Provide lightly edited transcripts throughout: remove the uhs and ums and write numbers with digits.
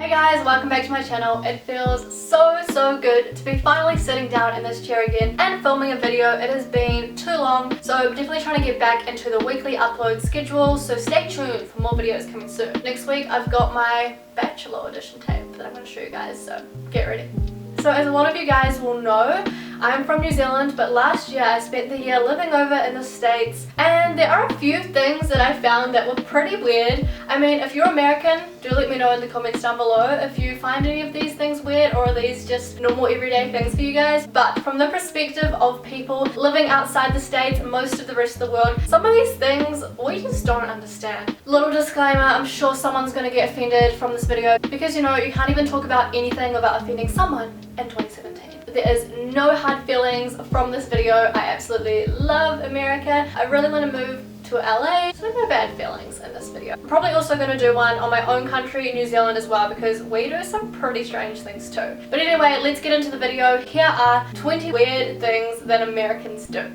Hey guys, welcome back to my channel. It feels so good to be finally sitting down in this chair again and filming a video. It has been too long, so I'm definitely trying to get back into the weekly upload schedule, so stay tuned for more videos coming soon. Next week I've got my Bachelor audition tape that I'm going to show you guys, so get ready. So as a lot of you guys will know, I'm from New Zealand, but last year I spent the year living over in the States, and there are a few things that I found that were pretty weird. I mean, if you're American, do let me know in the comments down below if you find any of these things weird, or are these just normal everyday things for you guys. But from the perspective of people living outside the States and most of the rest of the world, some of these things we just don't understand. Little disclaimer, I'm sure someone's gonna get offended from this video because, you know, you can't even talk about anything about offending someone in 2017. There is no hard feelings from this video. I absolutely love America. I really want to move to LA, so no bad feelings in this video. I'm probably also going to do one on my own country, New Zealand, as well, because we do some pretty strange things too. But anyway, let's get into the video. Here are 20 weird things that Americans do.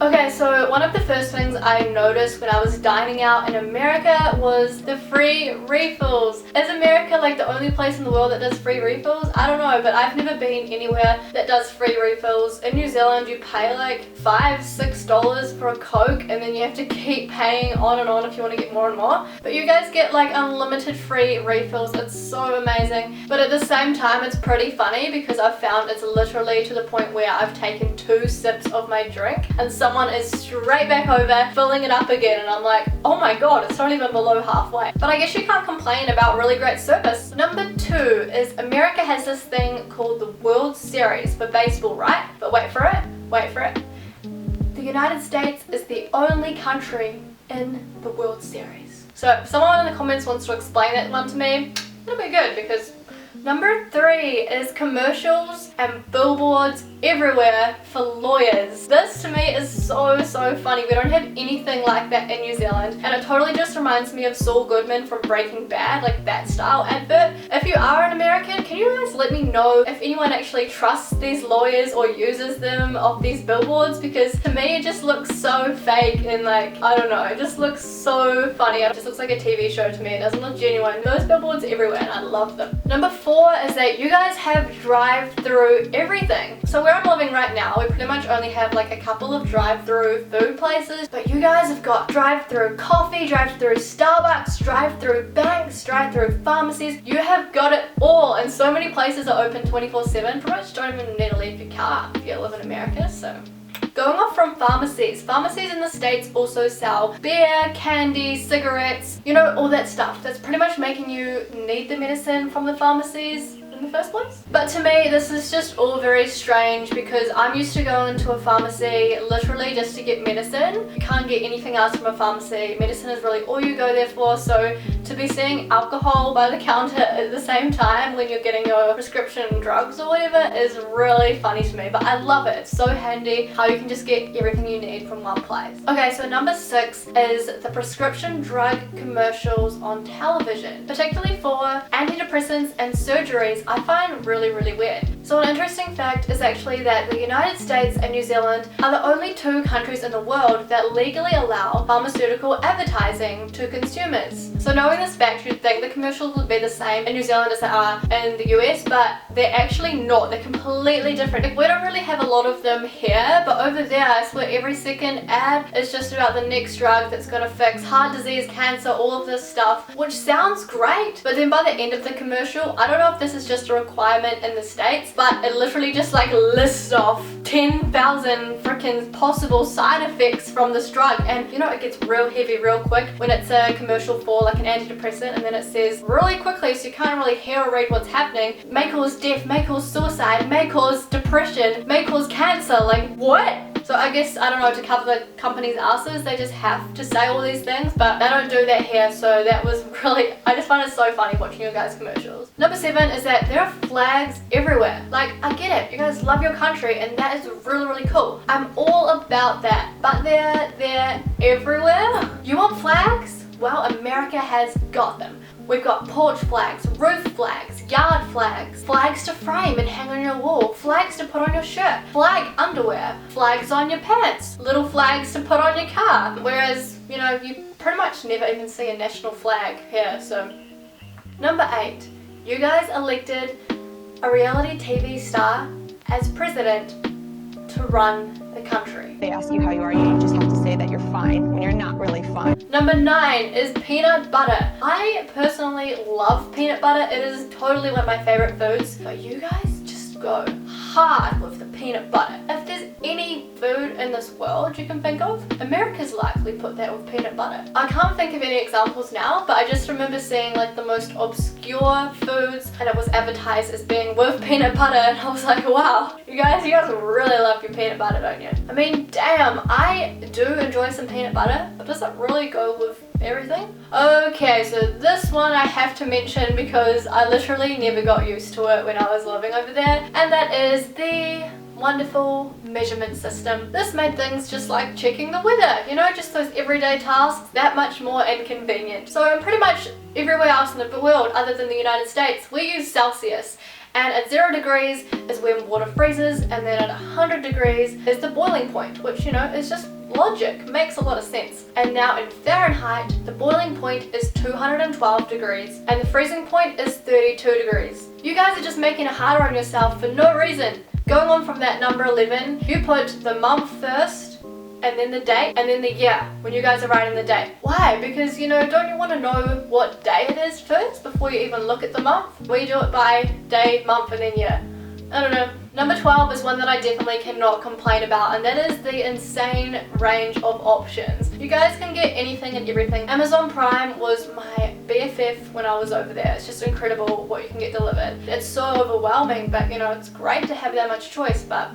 Okay, so one of the first things I noticed when I was dining out in America was the free refills. Is America like the only place in the world that does free refills? I don't know, but I've never been anywhere that does free refills. In New Zealand, you pay like $5, $6 for a Coke, and then you have to keep paying on and on if you want to get more and more. But you guys get like unlimited free refills. It's so amazing. But at the same time, it's pretty funny because I've found it's literally to the point where I've taken 2 sips of my drink and someone is straight back over filling it up again, and I'm like, oh my god, it's not even below halfway. But I guess you can't complain about really great service. Number 2 is America has this thing called the World Series for baseball, right? But wait for it. The United States is the only country in the World Series. So if someone in the comments wants to explain that one to me, it'll be good, because number 3 is commercials and billboards everywhere for lawyers. This to me is so funny. We don't have anything like that in New Zealand, and it totally just reminds me of Saul Goodman from Breaking Bad, like that style advert. If you are an American, can you guys let me know if anyone actually trusts these lawyers or uses them off these billboards? Because to me it just looks so fake and like, I don't know, it just looks so funny. It just looks like a TV show to me. It doesn't look genuine. Those billboards everywhere and I love them. Number 4 is that you guys have drive-through everything. So where I'm living right now, we pretty much only have like a couple of drive-through food places, but you guys have got drive-through coffee, drive-through Starbucks, drive-through banks, drive-through pharmacies. You have got it all, and so many places are open 24/7. Pretty much don't even need to leave your car if you live in America. So going off from pharmacies in the States also sell beer, candy, cigarettes, you know, all that stuff that's pretty much making you need the medicine from the pharmacies in the first place. But to me, this is just all very strange because I'm used to going to a pharmacy literally just to get medicine. You can't get anything else from a pharmacy. Medicine is really all you go there for, so to be seeing alcohol by the counter at the same time when you're getting your prescription drugs or whatever is really funny to me, but I love it. It's so handy how you can just get everything you need from one place. Okay, so number 6 is the prescription drug commercials on television, particularly for antidepressants and surgeries. I find really weird. So an interesting fact is actually that the United States and New Zealand are the only 2 countries in the world that legally allow pharmaceutical advertising to consumers. So knowing this fact, you'd think the commercials would be the same in New Zealand as they are in the US, but they're actually not. They're completely different. Like, we don't really have a lot of them here, but over there I swear every second ad is just about the next drug that's going to fix heart disease, cancer, all of this stuff, which sounds great, but then by the end of the commercial, I don't know if this is just a requirement in the States, but it literally just like lists off 10,000 freaking possible side effects from this drug. And you know, it gets real heavy real quick when it's a commercial for like an antidepressant, and then it says really quickly, so you can't really hear or read what's happening, may cause death, may cause suicide, may cause depression, may cause cancer. Like, what? So I guess, I don't know, to cover the company's asses, they just have to say all these things, but they don't do that here, so that was really, I just find it so funny watching you guys' commercials. Number 7 is that there are flags everywhere. Like, I get it, you guys love your country, and that is really cool. I'm all about that, but they're everywhere. You want flags? Well, America has got them. We've got porch flags, roof flags, yard flags, flags to frame and hang on your wall, flags to put on your shirt, flag underwear, flags on your pants, little flags to put on your car. Whereas, you know, you pretty much never even see a national flag here, so. Number 8, you guys elected a reality TV star as president to run the country. They ask you how you are, you just have to say that you're fine when you're not really fine. Number 9 is peanut butter. I personally love peanut butter. It is totally one of my favorite foods, but you guys just go hard with the peanut butter. If there's any food in this world you can think of, America's likely put that with peanut butter. I can't think of any examples now, but I just remember seeing like the most obscure foods and it was advertised as being with peanut butter, and I was like, wow, you guys really love your peanut butter, don't you? I mean, damn, I do enjoy some peanut butter, but does it really go with everything? Okay, so this one I have to mention because I literally never got used to it when I was living over there, and that is the wonderful measurement system. This made things just like checking the weather, you know, just those everyday tasks that much more inconvenient. So pretty much everywhere else in the world other than the United States, we use Celsius. And at 0 degrees is when water freezes, and then at 100 degrees is the boiling point, which, you know, is just logic, makes a lot of sense. And now in Fahrenheit, the boiling point is 212 degrees, and the freezing point is 32 degrees. You guys are just making it harder on yourself for no reason. Going on from that number 11, you put the month first, and then the date, and then the year, when you guys are writing the date. Why? Because, you know, don't you want to know what day it is first before you even look at the month? We do it by day, month, and then year. I don't know. Number 12 is one that I definitely cannot complain about, and that is the insane range of options. You guys can get anything and everything. Amazon Prime was my BFF when I was over there. It's just incredible what you can get delivered. It's so overwhelming, but you know, it's great to have that much choice, but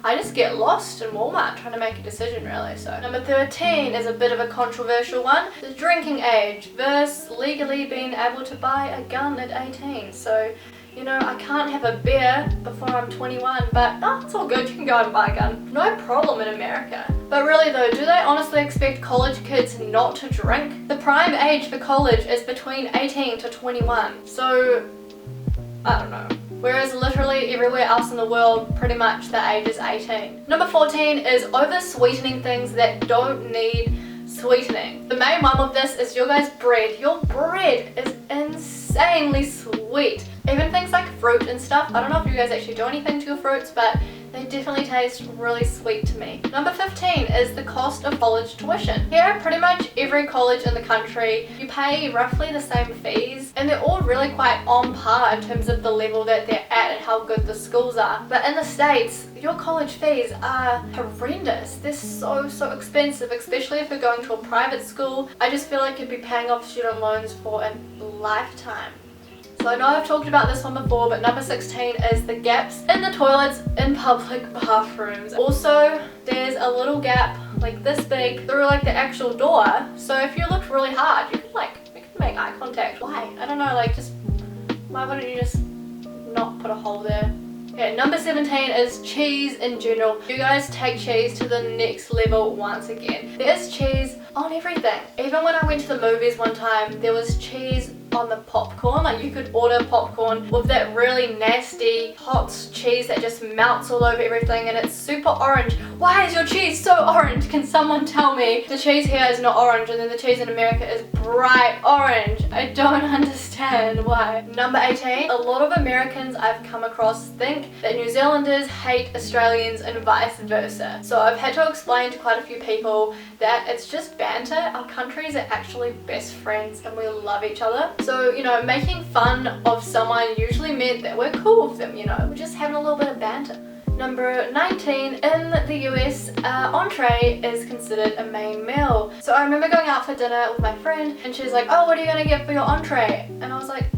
I just get lost in Walmart trying to make a decision, really. So number 13 is a bit of a controversial one. The drinking age versus legally being able to buy a gun at 18. So, you know, I can't have a beer before I'm 21, but it's all good, you can go out and buy a gun. No problem in America. But really though, do they honestly expect college kids not to drink? The prime age for college is between 18 to 21. So, I don't know. Whereas literally everywhere else in the world, pretty much the age is 18. Number 14 is over sweetening things that don't need sweetening. The main one of this is your guys' bread. Your bread is insanely sweet. Even things like fruit and stuff. I don't know if you guys actually do anything to your fruits, but they definitely taste really sweet to me. Number 15 is the cost of college tuition. Here, pretty much every college in the country, you pay roughly the same fees, and they're all really quite on par in terms of the level that they're at and how good the schools are. But in the States, your college fees are horrendous. They're so expensive, especially if you're going to a private school. I just feel like you'd be paying off student loans for a lifetime. So I know I've talked about this one before, but number 16 is the gaps in the toilets in public bathrooms. Also, there's a little gap like this big through like the actual door. So if you looked really hard, you could make eye contact. Why? I don't know, like just, why wouldn't you just not put a hole there? Okay, number 17 is cheese in general. You guys take cheese to the next level once again. There is cheese on everything. Even when I went to the movies one time, there was cheese on the popcorn. Like you could order popcorn with that really nasty hot cheese that just melts all over everything, and it's super orange. Why is your cheese so orange? Can someone tell me? The cheese here is not orange, and then the cheese in America is bright orange. I don't understand why. Number 18, a lot of Americans I've come across think that New Zealanders hate Australians and vice versa. So I've had to explain to quite a few people that it's just banter. Our countries are actually best friends and we love each other. So, you know, making fun of someone usually meant that we're cool with them, you know, we're just having a little bit of banter. Number 19, in the US, entree is considered a main meal. So I remember going out for dinner with my friend and she was like, oh, what are you gonna get for your entree? And I was like,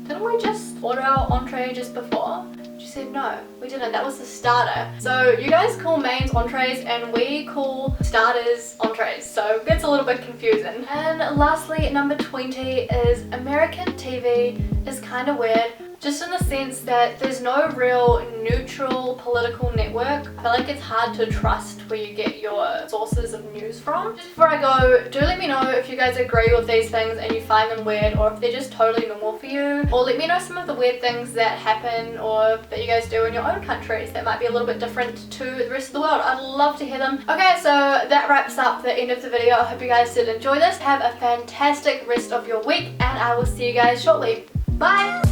didn't we just order our entree just before? She said, no, we didn't, that was the starter. So you guys call mains entrees and we call starters entrees, so it gets a little bit confusing. And lastly, number 20 is American TV is kind of weird. just in the sense that there's no real neutral political network. I feel like it's hard to trust where you get your sources of news from. Just before I go, do let me know if you guys agree with these things and you find them weird, or if they're just totally normal for you, or let me know some of the weird things that happen or that you guys do in your own countries that might be a little bit different to the rest of the world. I'd love to hear them. Okay, so that wraps up the end of the video. I hope you guys did enjoy this. Have a fantastic rest of your week, and I will see you guys shortly. Bye!